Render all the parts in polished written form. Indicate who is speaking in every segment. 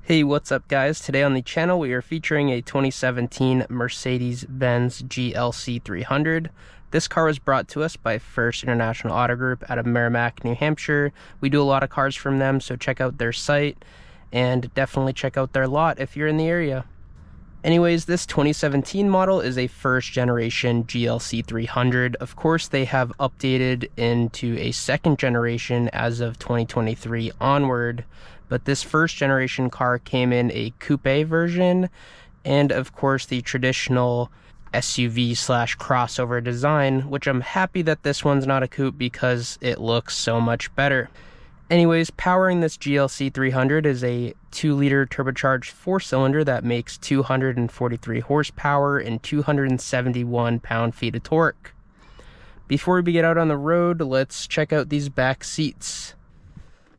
Speaker 1: Hey, what's up guys? Today on the channel we are featuring a 2017 Mercedes-Benz GLC300. This car was brought to us by First International Auto Group out of Merrimack, New Hampshire. We do a lot of cars from them, so check out their site and definitely check out their lot if you're in the area. Anyways, this 2017 model is a first generation GLC300. Of course, they have updated into a second generation as of 2023 onward, but this first generation car came in a coupe version and of course the traditional SUV slash crossover design, which I'm happy that this one's not a coupe because it looks so much better. Anyways, powering this GLC300 is a 2-liter turbocharged 4-cylinder that makes 243 horsepower and 271 pound-feet of torque. Before we get out on the road, let's check out these back seats.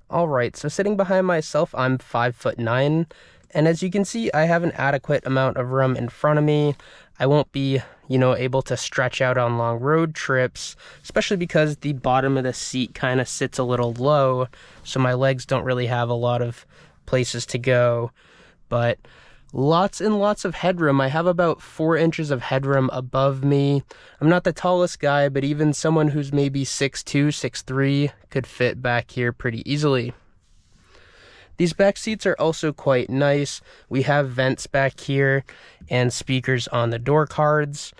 Speaker 1: Alright, so sitting behind myself, I'm 5'9", and as you can see, I have an adequate amount of room in front of me. I won't be, able to stretch out on long road trips, especially because the bottom of the seat kind of sits a little low, so my legs don't really have a lot of places to go. But lots and lots of headroom. I have about 4 inches of headroom above me. I'm not the tallest guy, but even someone who's maybe 6'2", 6'3" could fit back here pretty easily. These back seats are also quite nice. We have vents back here and speakers on the door cards.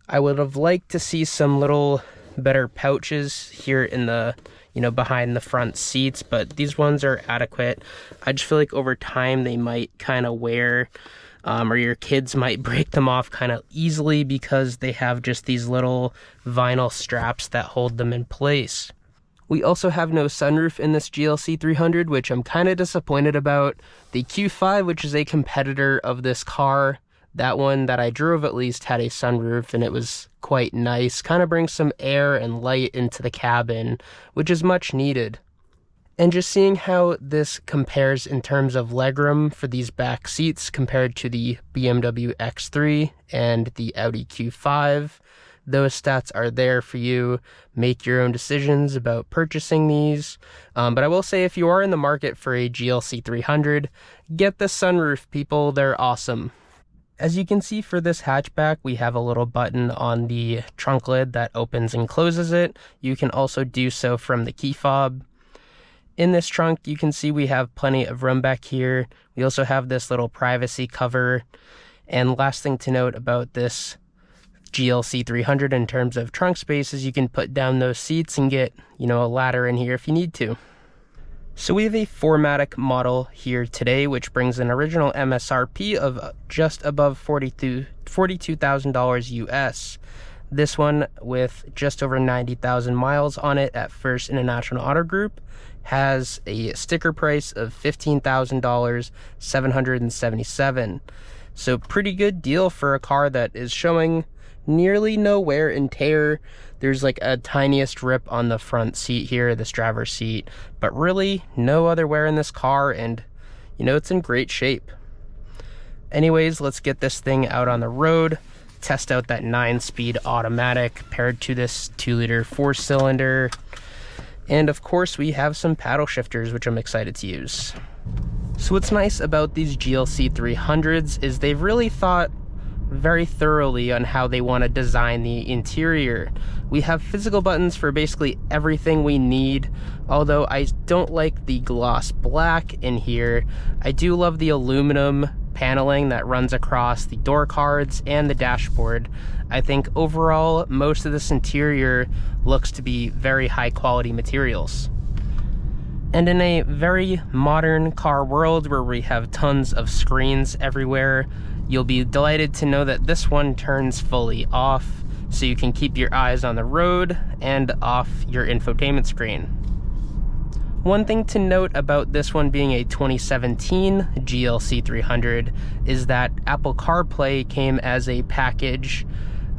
Speaker 1: I would have liked to see some little better pouches here in the, behind the front seats, but these ones are adequate. I just feel like over time they might kind of wear, or your kids might break them off kind of easily because they have just these little vinyl straps that hold them in place. We also have no sunroof in this GLC300, which I'm kind of disappointed about. The Q5, which is a competitor of this car, that one that I drove at least had a sunroof and it was quite nice. Kind of brings some air and light into the cabin, which is much needed. And just seeing how this compares in terms of legroom for these back seats compared to the BMW X3 and the Audi Q5, those stats are there for you. Make your own decisions about purchasing these. But I will say if you are in the market for a GLC300, get the sunroof, people. They're awesome. As you can see for this hatchback, we have a little button on the trunk lid that opens and closes it. You can also do so from the key fob. In this trunk, you can see we have plenty of room back here. We also have this little privacy cover. And last thing to note about this GLC300 in terms of trunk space is you can put down those seats and get, a ladder in here if you need to. So we have a 4MATIC model here today, which brings an original MSRP of just above $42,000 US. This one with just over 90,000 miles on it at First International Auto Group has a sticker price of $15,000, $777. So pretty good deal for a car that is showing nearly no wear and tear. There's like a tiniest rip on the front seat here, this driver's seat, but really no other wear in this car, and it's in great shape. Anyways, let's get this thing out on the road, test out that 9-speed automatic paired to this 2-liter 4-cylinder, and of course we have some paddle shifters which I'm excited to use. So what's nice about these GLC300s is they've really thought very thoroughly on how they want to design the interior. We have physical buttons for basically everything we need, although I don't like the gloss black in here. I do love the aluminum paneling that runs across the door cards and the dashboard. I think overall most of this interior looks to be very high quality materials. And in a very modern car world where we have tons of screens everywhere, you'll be delighted to know that this one turns fully off, so you can keep your eyes on the road and off your infotainment screen. One thing to note about this one being a 2017 GLC300 is that Apple CarPlay came as a package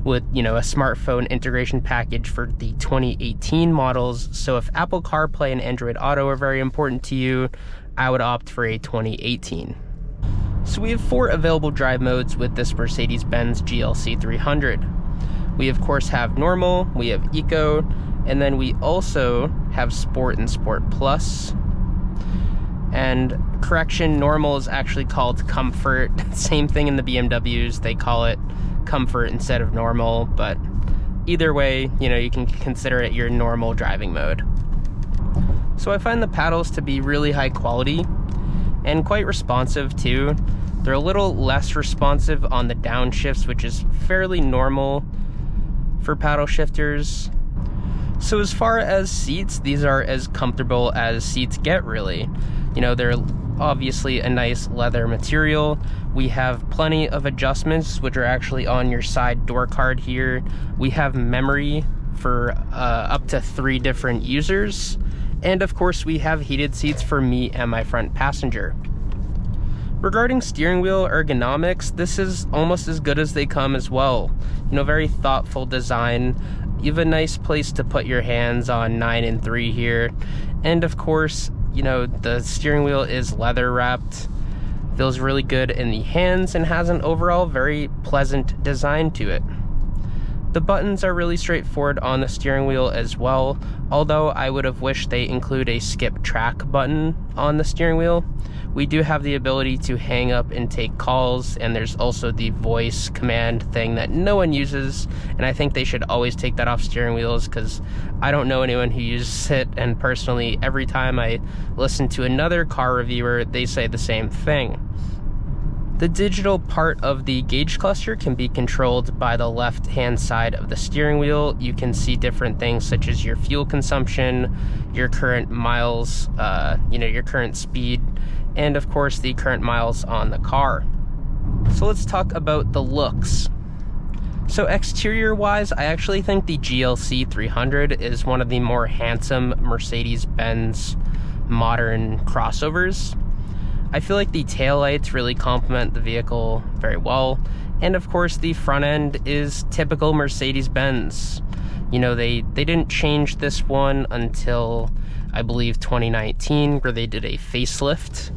Speaker 1: with, a smartphone integration package for the 2018 models. So if Apple CarPlay and Android Auto are very important to you, I would opt for a 2018. So we have 4 available drive modes with this Mercedes-Benz GLC300. We of course have normal, we have eco, and then we also have sport and sport plus. And correction, normal is actually called comfort. Same thing in the BMWs, they call it comfort instead of normal, but either way, you know, you can consider it your normal driving mode. So I find the paddles to be really high quality and quite responsive too. They're a little less responsive on the downshifts, which is fairly normal for paddle shifters. So as far as seats, these are as comfortable as seats get, really. You know, they're obviously a nice leather material. We have plenty of adjustments, which are actually on your side door card here. We have memory for up to 3 different users. And of course, we have heated seats for me and my front passenger. Regarding steering wheel ergonomics, this is almost as good as they come as well. You know, very thoughtful design. You have a nice place to put your hands on 9 and 3 here. And of course, you know, the steering wheel is leather wrapped. Feels really good in the hands and has an overall very pleasant design to it. The buttons are really straightforward on the steering wheel as well, although I would have wished they include a skip track button on the steering wheel. We do have the ability to hang up and take calls, and there's also the voice command thing that no one uses, and I think they should always take that off steering wheels because I don't know anyone who uses it, and personally, every time I listen to another car reviewer, they say the same thing. The digital part of the gauge cluster can be controlled by the left-hand side of the steering wheel. You can see different things such as your fuel consumption, your current miles, you know, your current speed, and of course the current miles on the car. So let's talk about the looks. So exterior-wise, I actually think the GLC300 is one of the more handsome Mercedes-Benz modern crossovers. I feel like the taillights really complement the vehicle very well. And of course, the front end is typical Mercedes-Benz. You know, they didn't change this one until, I believe, 2019, where they did a facelift.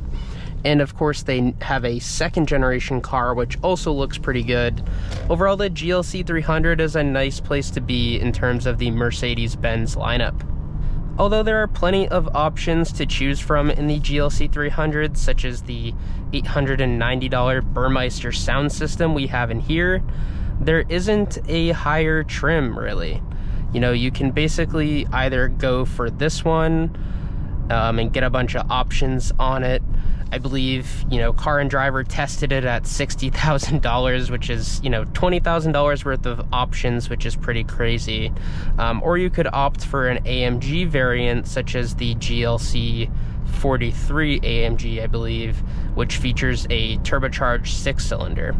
Speaker 1: And of course, they have a second generation car, which also looks pretty good. Overall, the GLC300 is a nice place to be in terms of the Mercedes-Benz lineup. Although there are plenty of options to choose from in the GLC300, such as the $890 Burmeister sound system we have in here, there isn't a higher trim, really. You know, you can basically either go for this one and get a bunch of options on it. I believe, you know, Car and Driver tested it at $60,000, which is, you know, $20,000 worth of options, which is pretty crazy. Or you could opt for an AMG variant, such as the GLC 43 AMG, I believe, which features a turbocharged 6-cylinder.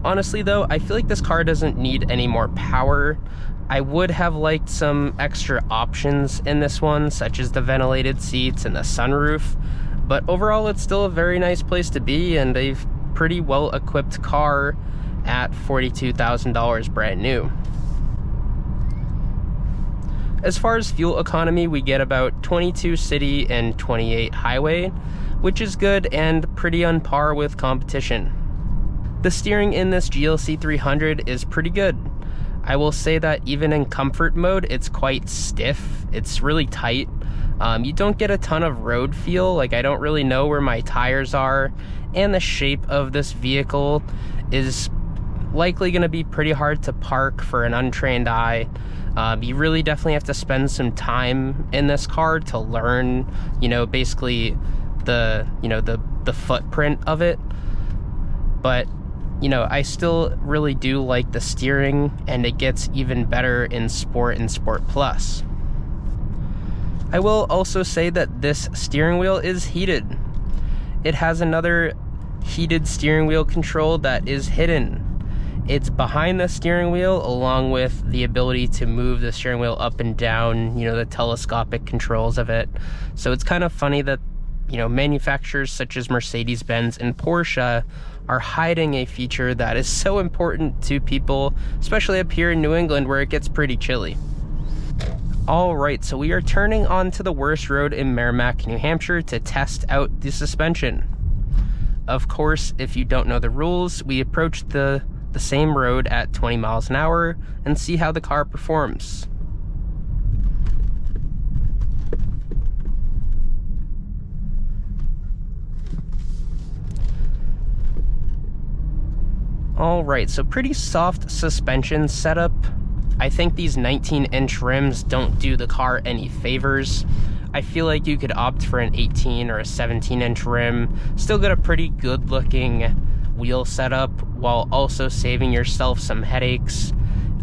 Speaker 1: Honestly, though, I feel like this car doesn't need any more power. I would have liked some extra options in this one, such as the ventilated seats and the sunroof, but overall it's still a very nice place to be and a pretty well-equipped car at $42,000 brand new. As far as fuel economy, we get about 22 city and 28 highway, which is good and pretty on par with competition. The steering in this GLC300 is pretty good. I will say that even in comfort mode, it's quite stiff. It's really tight. You don't get a ton of road feel. Like, I don't really know where my tires are. And the shape of this vehicle is likely going to be pretty hard to park for an untrained eye. You really definitely have to spend some time in this car to learn, you know, basically the footprint of it. But you know, I still really do like the steering, and it gets even better in Sport and Sport Plus. I will also say that this steering wheel is heated. It has another heated steering wheel control that is hidden. It's behind the steering wheel, along with the ability to move the steering wheel up and down, you know, the telescopic controls of it. So it's kind of funny that, you know, manufacturers such as Mercedes-Benz and Porsche are hiding a feature that is so important to people, especially up here in New England where it gets pretty chilly. Alright, so we are turning onto the worst road in Merrimack, New Hampshire to test out the suspension. Of course, if you don't know the rules, we approach the same road at 20 miles an hour and see how the car performs. All right, so pretty soft suspension setup. I think these 19-inch rims don't do the car any favors. I feel like you could opt for an 18 or a 17-inch rim, still get a pretty good looking wheel setup while also saving yourself some headaches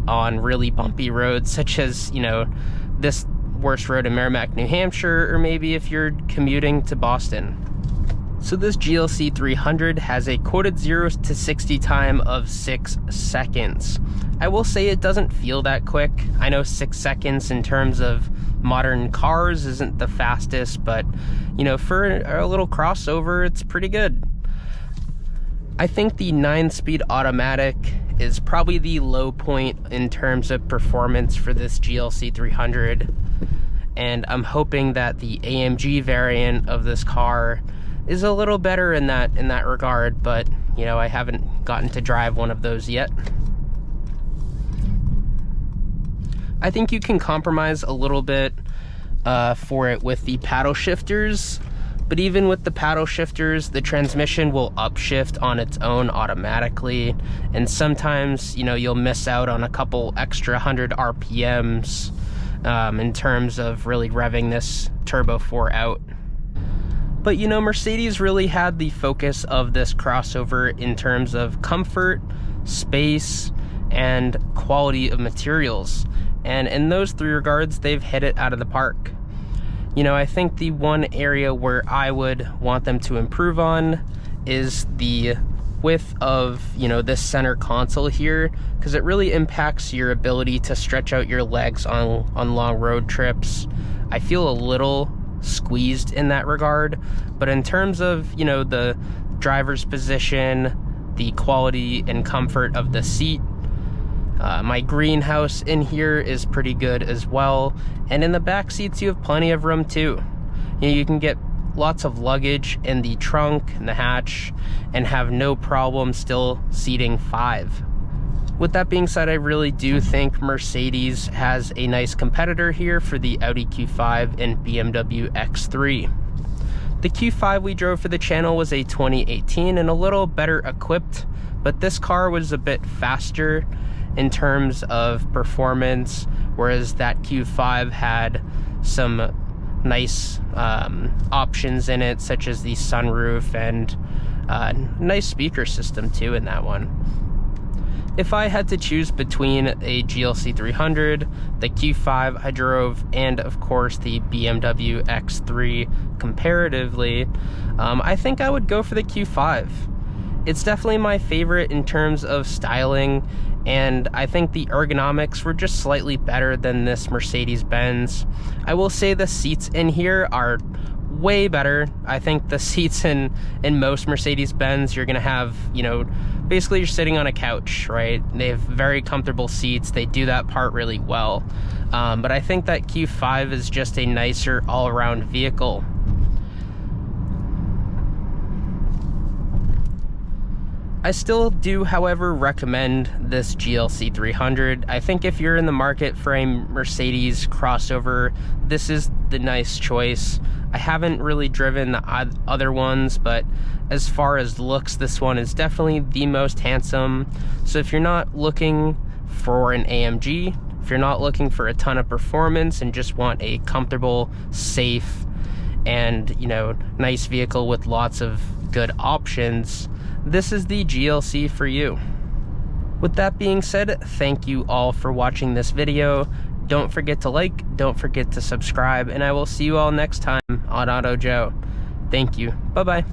Speaker 1: on really bumpy roads, such as, you know, this worst road in Merrimack, New Hampshire, or maybe if you're commuting to Boston. So this GLC300 has a quoted 0 to 60 time of 6 seconds. I will say it doesn't feel that quick. I know 6 seconds in terms of modern cars isn't the fastest, but you know, for a little crossover, it's pretty good. I think the 9-speed automatic is probably the low point in terms of performance for this GLC300, and I'm hoping that the AMG variant of this car is a little better in that regard, but you know, I haven't gotten to drive one of those yet. I think you can compromise a little bit for it with the paddle shifters, but even with the paddle shifters, the transmission will upshift on its own automatically, and sometimes, you know, you'll miss out on a couple extra 100 RPMs in terms of really revving this Turbo 4 out. But you know, Mercedes really had the focus of this crossover in terms of comfort, space, and quality of materials. And in those three regards, they've hit it out of the park. You know, I think the one area where I would want them to improve on is the width of, you know, this center console here, because it really impacts your ability to stretch out your legs on long road trips. I feel a little squeezed in that regard, but in terms of, you know, the driver's position, the quality and comfort of the seat, my greenhouse in here is pretty good as well, and in the back seats you have plenty of room too. You know, you can get lots of luggage in the trunk and the hatch and have no problem still seating 5. With that being said, I really do think Mercedes has a nice competitor here for the Audi Q5 and BMW X3. The Q5 we drove for the channel was a 2018 and a little better equipped, but this car was a bit faster in terms of performance, whereas that Q5 had some nice options in it, such as the sunroof and nice speaker system too in that one. If I had to choose between a GLC300, the Q5 I drove, and of course the BMW X3 comparatively, I think I would go for the Q5. It's definitely my favorite in terms of styling, and I think the ergonomics were just slightly better than this Mercedes-Benz. I will say the seats in here are way better. I think the seats in most Mercedes-Benz, you're gonna have, you know, basically you're sitting on a couch, right? They have very comfortable seats. They do that part really well. But I think that Q5 is just a nicer all-around vehicle. I still do, however, recommend this GLC300. I think if you're in the market for a Mercedes crossover, this is the nice choice. I haven't really driven the other ones, but as far as looks, this one is definitely the most handsome. So if you're not looking for an AMG, if you're not looking for a ton of performance and just want a comfortable, safe, and, you know, nice vehicle with lots of good options, this is the GLC for you. With that being said, thank you all for watching this video. Don't forget to like, don't forget to subscribe, and I will see you all next time on Auto Joe. Thank you. Bye-bye.